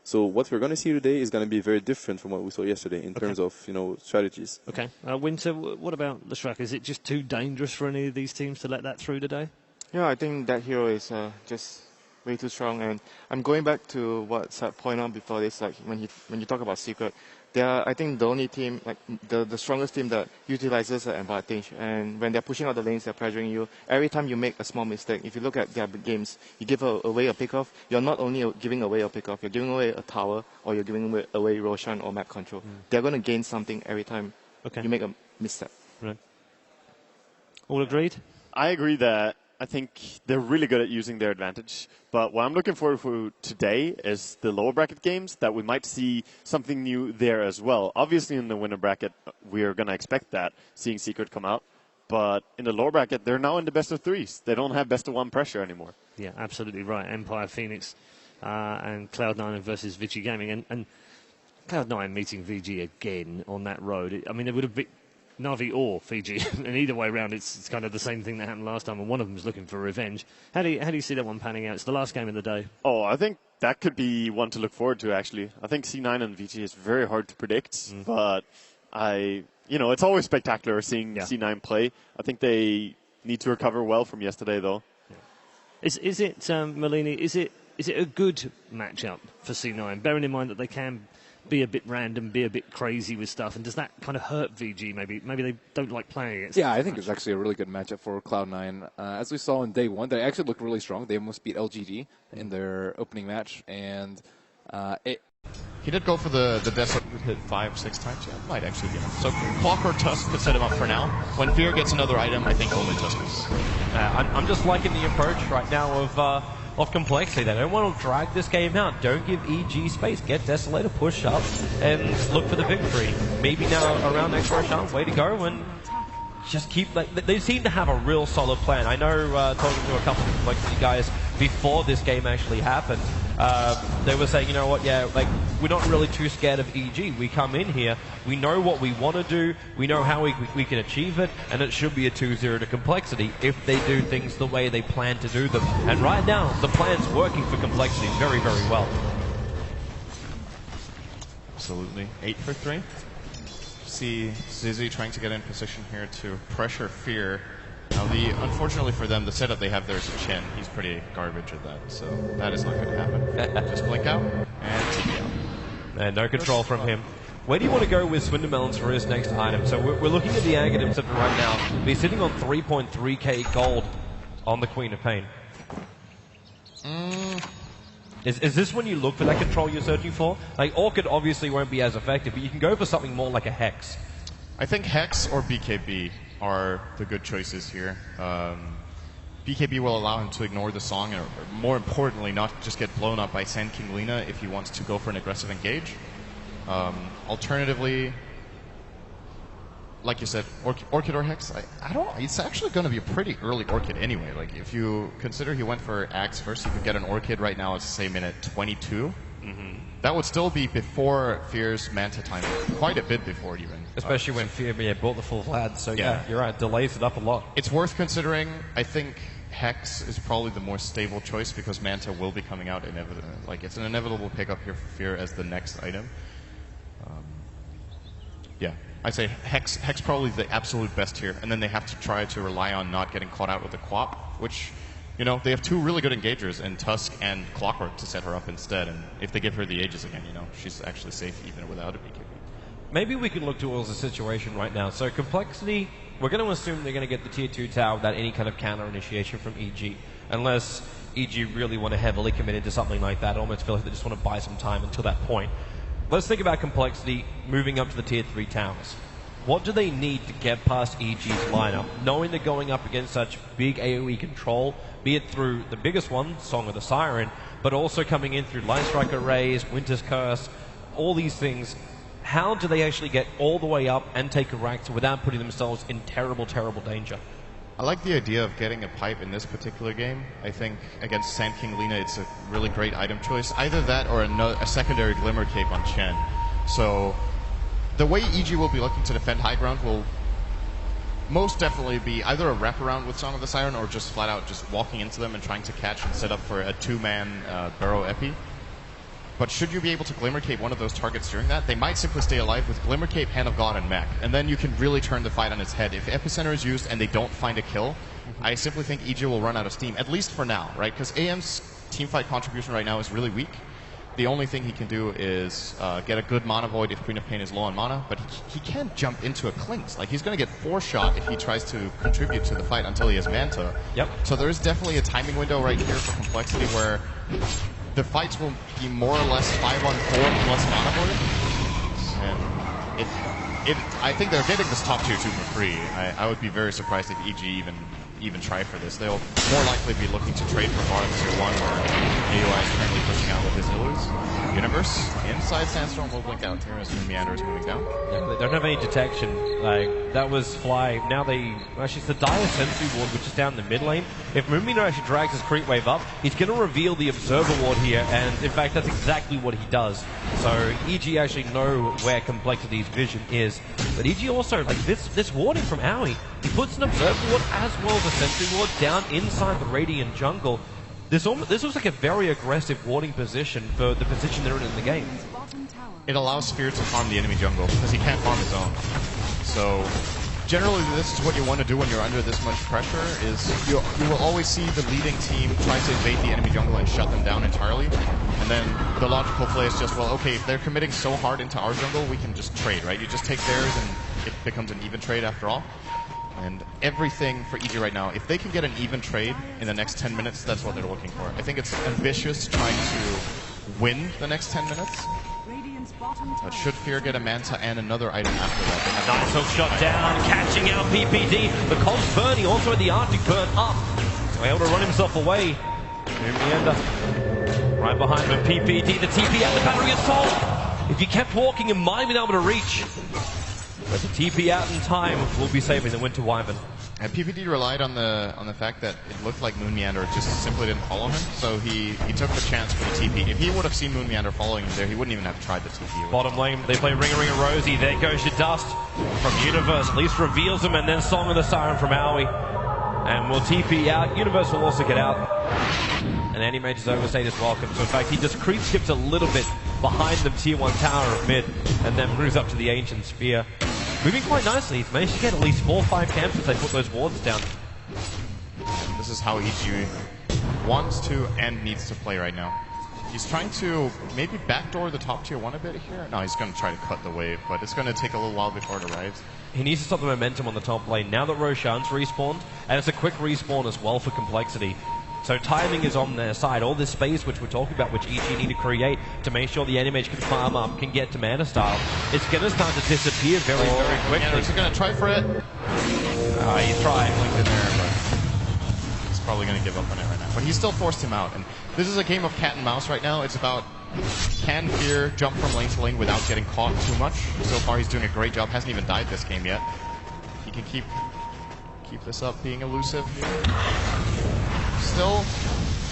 So what we're going to see today is going to be very different from what we saw yesterday in terms of, strategies. Okay. Winter, what about the Shrek? Is it just too dangerous for any of these teams to let that through today? Yeah, I think that hero is just way too strong. And I'm going back to what Sat pointed out before this, like when you talk about Secret, they are, I think, the only team, like the strongest team that utilizes the advantage. And when they're pushing out the lanes, they're pressuring you. Every time you make a small mistake, if you look at their games, you give away a pickoff, you're not only giving away a pickoff, you're giving away a tower, or you're giving away Roshan or map control. They're going to gain something every time you make a misstep. Right. All agreed? I agree that I think they're really good at using their advantage. But what I'm looking forward to today is the lower bracket games, that we might see something new there as well. Obviously, in the winner bracket, we are going to expect that, seeing Secret come out. But in the lower bracket, they're now in the best of threes. They don't have best of one pressure anymore. Yeah, absolutely right. Empire, Phoenix, and Cloud9 versus VG Gaming. And Cloud9 meeting VG again on that road. I mean, it would have been Na'Vi or Fiji, and either way around, it's kind of the same thing that happened last time, and one of them is looking for revenge. How do you see that one panning out? It's the last game of the day. Oh, I think that could be one to look forward to, actually. I think C9 and VG is very hard to predict, but it's always spectacular seeing C9 play. I think they need to recover well from yesterday, though. Yeah. Is it, Malini, is it a good matchup for C9, bearing in mind that they can be a bit random, be a bit crazy with stuff, and does that kind of hurt VG? Maybe they don't like playing against. Yeah, I think it's actually a really good matchup for Cloud9. As we saw in day one, they actually looked really strong. They almost beat LGD in their opening match, and he did go for the death hit 5-6 times. Yeah, might actually get him. So Clock or Tusk could set him up for now. When Fear gets another item, I think only Tusk is. I'm just liking the approach right now of Complexity. They don't want to drag this game out. Don't give EG space. Get Desolator, push up, and look for the victory. Maybe now around next Roshan, way to go, and just keep... they seem to have a real solid plan. I know talking to a couple of Complexity guys before this game actually happened, they were saying, you know what, we're not really too scared of EG. We come in here, we know what we want to do, we know how we can achieve it, and it should be a 2-0 to Complexity if they do things the way they plan to do them. And right now, the plan's working for Complexity very, very well. Absolutely. 8 for 3. See Zizzy trying to get in position here to pressure Fear. Now, unfortunately for them, the setup they have there is a Chen. He's pretty garbage at that, so that is not going to happen. Just blink out and TP out. And no control from him. Where do you want to go with Swindermelons for his next item? So we're looking at the Aghanim right now. He's sitting on 3.3k gold on the Queen of Pain. Is this when you look for that control you're searching for? Like, Orchid obviously won't be as effective, but you can go for something more like a Hex. I think Hex or BKB are the good choices here. BKB will allow him to ignore the song, or more importantly, not just get blown up by Sand King Lina if he wants to go for an aggressive engage. Alternatively, like you said, Orchid or Hex, I don't know. It's actually going to be a pretty early Orchid anyway. Like, if you consider he went for Axe first, you could get an Orchid right now, let's say minute 22. That would still be before Fear's Manta time, quite a bit before even. Especially when Fear bought the full Vlad, so yeah, you're right, delays it up a lot. It's worth considering. I think Hex is probably the more stable choice because Manta will be coming out inevitably. Like, it's an inevitable pickup here for Fear as the next item. I'd say Hex probably the absolute best here, and then they have to try to rely on not getting caught out with the Quap, which, they have two really good engagers in Tusk and Clockwork to set her up instead, and if they give her the Aegis again, she's actually safe even without a BKB. Maybe we can look towards the situation right now. So Complexity, we're going to assume they're going to get the Tier 2 tower without any kind of counter initiation from EG, unless EG really want to heavily commit into something like that. I almost feel like they just want to buy some time until that point. Let's think about Complexity moving up to the Tier 3 towers. What do they need to get past EG's lineup, knowing they're going up against such big AoE control, be it through the biggest one, Song of the Siren, but also coming in through Light Strike Arrays, Winter's Curse, all these things. How do they actually get all the way up and take a Rakta without putting themselves in terrible, terrible danger? I like the idea of getting a pipe in this particular game. I think against Sand King Lina, it's a really great item choice. Either that or a secondary Glimmer Cape on Chen. So the way EG will be looking to defend high ground will most definitely be either a wraparound with Song of the Siren or just flat out just walking into them and trying to catch and set up for a two-man Burrow Epi. But should you be able to Glimmer Cape one of those targets during that, they might simply stay alive with Glimmer Cape, Hand of God, and Mech. And then you can really turn the fight on its head. If Epicenter is used and they don't find a kill, I simply think EG will run out of steam, at least for now, right? Because AM's teamfight contribution right now is really weak. The only thing he can do is get a good Mana Void if Queen of Pain is low on mana, but he can't jump into a Clinks. Like, he's going to get 4-shot if he tries to contribute to the fight until he has Manta. Yep. So there is definitely a timing window right here for Complexity where the fights will be more or less 5-on-4 plus Mana Void. And I think they're getting this top tier 2 for free. I would be very surprised if EG even try for this. They'll more likely be looking to trade for bottom tier 1 where AUI is currently pushing out with his Illus. Universe inside Sandstorm will blink out here as Meander is moving down. Yeah, they don't have any detection. Like, that was Fly. Now actually it's the Dire Sentry ward, which is down in the mid lane. If Moonmeaner actually drags his creep wave up, he's going to reveal the Observer ward here, and in fact that's exactly what he does. So EG actually know where Complexity's vision is. But EG also, like, this warding from Aoi, he puts an Observer ward as well as a Sentry ward down inside the Radiant jungle. This looks like a very aggressive warding position for the position they're in the game. It allows Sphere to farm the enemy jungle because he can't farm his own. So generally this is what you want to do when you're under this much pressure, is you will always see the leading team try to invade the enemy jungle and shut them down entirely. And then the logical play is just, well, okay, if they're committing so hard into our jungle, we can just trade, right? You just take theirs and it becomes an even trade after all. And everything for EG right now, if they can get an even trade in the next 10 minutes, that's what they're looking for. I think it's ambitious trying to win the next 10 minutes. But should Fear get a Manta and another item after that? Nice hook shot down, catching out PPD. The Colt's burning, also at the Arctic burn up. So able to run himself away. Meander right behind him, PPD, the TP out, the battery is full. If you kept walking, you might have been able to reach. But the TP out in time will be saving the Winter Wyvern. And PPD relied on the fact that it looked like Moon Meander just simply didn't follow him, so he took the chance for the TP. If he would have seen Moon Meander following him there, he wouldn't even have tried the TP. Bottom lane, they play Ring a Ring a Rosie. There goes your dust from Universe. At least reveals him, and then Song of the Siren from Aoi. And will TP out. Universe will also get out. And Anti-Mage's Overstate is welcome. So in fact, he just creep skips a little bit behind the tier 1 tower of mid, and then moves up to the Ancient Spear. Moving quite nicely. He's managed to get at least 4 or 5 camps as they put those wards down. This is how EG wants to and needs to play right now. He's trying to maybe backdoor the top tier 1 a bit here. No, he's going to try to cut the wave, but it's going to take a little while before it arrives. He needs to stop the momentum on the top lane. Now that Roshan's respawned, and it's a quick respawn as well for Complexity. So timing is on their side. All this space which we're talking about, which EG need to create to make sure the Anti-Mage can farm up, can get to Mana Style, it's going to start to disappear very quickly. Yeah, he's going to try for it. He's trying. Linked in there, but he's probably going to give up on it right now. But he still forced him out. And this is a game of cat and mouse right now. It's about, can Fear jump from lane to lane without getting caught too much? So far he's doing a great job. Hasn't even died this game yet. He can keep this up, being elusive here. Still,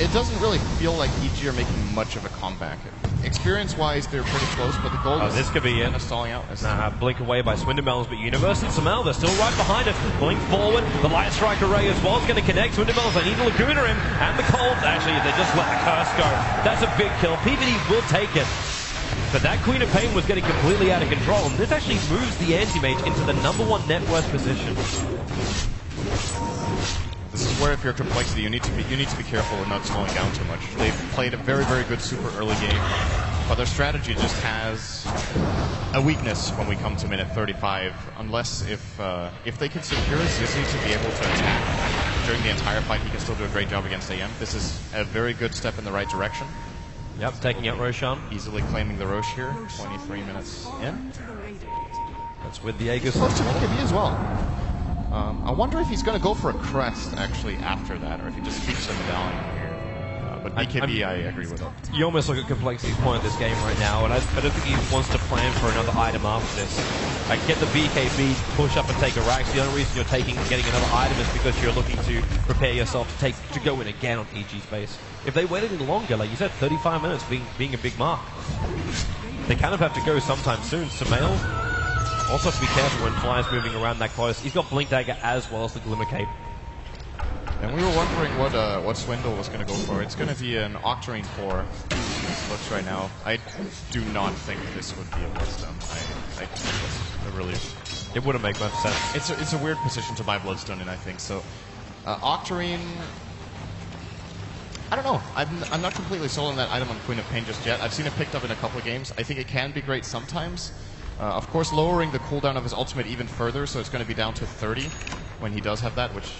it doesn't really feel like EG are making much of a comeback. Experience-wise, they're pretty close, but the goal is this could be kind of stalling out. Blink away by Swindlemelons, but Universe and Samal, they're still right behind it. Blink forward, the Light Strike Array as well is going to connect. Swindlemelons, they need to Laguna him, and the Cold, actually, they just let the Curse go. That's a big kill. PVD will take it. But that Queen of Pain was getting completely out of control, and this actually moves the Anti-Mage into the #1 net worth position. This is where, if you're Complexity, you need to be careful of not slowing down too much. They've played a very, very good super early game, but their strategy just has a weakness when we come to minute 35. Unless if they can secure Zizzy to be able to attack during the entire fight, he can still do a great job against AM. This is a very good step in the right direction. Yep, taking out Roshan. Easily claiming the Roche here. 23 minutes in. That's with the Aegis. Close to BKB as well. I wonder if he's going to go for a crest actually after that, or if he just keeps the medallion here. But BKB, I agree with him. You almost look at Complexity's point of this game right now, and I don't think he wants to plan for another item after this. Like, get the BKB, push up and take a Rax. The only reason you're getting another item is because you're looking to prepare yourself to go in again on EG space. If they waited any longer, like you said, 35 minutes being a big mark, they kind of have to go sometime soon. Sumail also have to be careful when Fly's moving around that close. He's got Blink Dagger as well as the Glimmer Cape. And we were wondering what Swindle was going to go for. It's going to be an Octarine 4. this looks right now, I do not think this would be a Bloodstone. I think it really. It wouldn't make much sense. It's a weird position to buy Bloodstone in, I think. So, Octarine. I don't know. I'm not completely sold on that item on Queen of Pain just yet. I've seen it picked up in a couple of games. I think it can be great sometimes. Of course, lowering the cooldown of his ultimate even further, so it's going to be down to 30 when he does have that, which,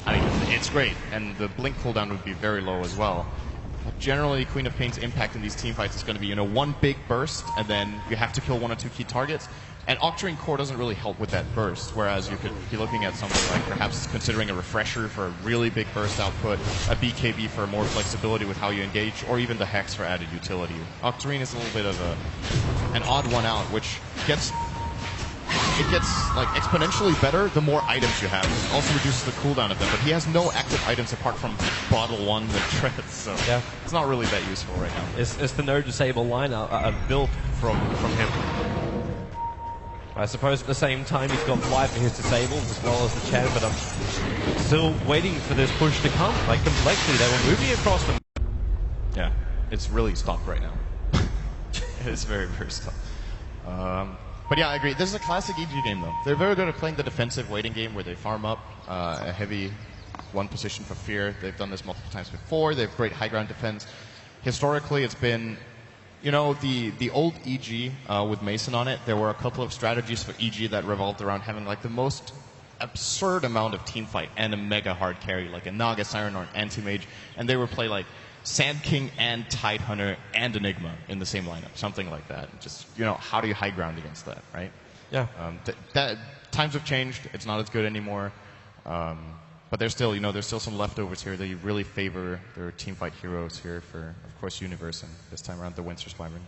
I mean, it's great. And the blink cooldown would be very low as well. But generally, Queen of Pain's impact in these team fights is going to be, one big burst, and then you have to kill 1 or 2 key targets. And Octarine Core doesn't really help with that burst, whereas you could be looking at something like perhaps considering a Refresher for a really big burst output, a BKB for more flexibility with how you engage, or even the Hex for added utility. Octarine is a little bit of an odd one out, which gets like exponentially better the more items you have. It also reduces the cooldown of them, but he has no active items apart from Bottle 1 and Treads, so Yeah. it's not really that useful right now. It's the no disable lineup built from him. I suppose at the same time he's got Fly for his disables as well as the Chan, but I'm still waiting for this push to come. Like Complexity, they were moving across the... Yeah, it's really stopped right now. It's very, very stopped. But yeah, I agree. This is a classic EG game, though. They're very good at playing the defensive waiting game where they farm up a heavy one position for fear. They've done this multiple times before. They have great high ground defense. Historically, it's been... the old EG with Mason on it, there were a couple of strategies for EG that revolved around having like the most absurd amount of team fight and a mega hard carry, like a Naga Siren or an Anti-Mage, and they would play like Sand King and Tidehunter and Enigma in the same lineup, something like that. Just, how do you high ground against that, right? Yeah. Times have changed. It's not as good anymore. But there's still, there's still some leftovers here. They really favor their teamfight heroes here for, of course, Universe, and this time around the Windsor Wyvern.